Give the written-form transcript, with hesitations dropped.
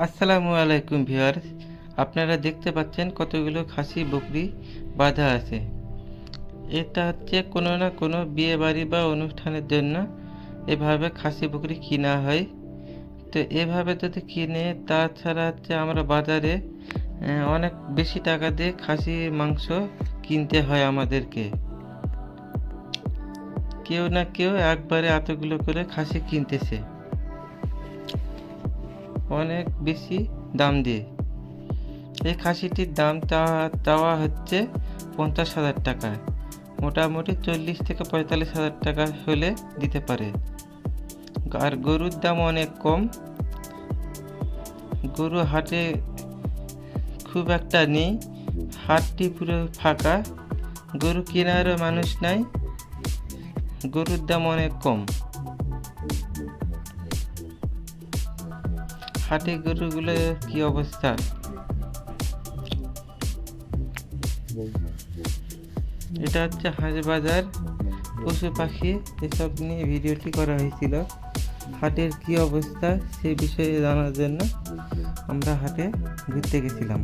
আসসালামু আলাইকুম ভিউয়ার্স, আপনারা দেখতে পাচ্ছেন কতগুলো খাসি বকরি বাঁধা আছে। এটা হচ্ছে কোনো না কোনো বিয়ে বাড়ি বা অনুষ্ঠানের জন্য এভাবে খাসি বকরি কিনা হয়। তো এভাবে যদি কিনে, তাছাড়া হচ্ছে আমরা বাজারে অনেক বেশি টাকা দিয়ে খাসি মাংস কিনতে হয় আমাদেরকে। কেউ না কেউ একবারে এতগুলো করে খাসি কিনতেছে অনেক বেশি দাম দিয়ে। এই খাসিটির দাম চাওয়া হচ্ছে 50,000 টাকা। মোটামুটি 40 থেকে 45,000 টাকা হলে দিতে পারে। আর গরুর দাম অনেক কম। গরু হাটে খুব একটা নেই, হাটটি পুরো ফাঁকা, গরু কেনারও মানুষ নাই, গরুর দাম অনেক কম। হাটে গরুগুলো কি অবস্থা! এটা হচ্ছে হাট বাজার, পশু পাখি এসব নিয়ে ভিডিওটি করা হয়েছিল। হাটের কি অবস্থা সে বিষয়ে জানার জন্য আমরা হাটে ঘুরতে গেছিলাম।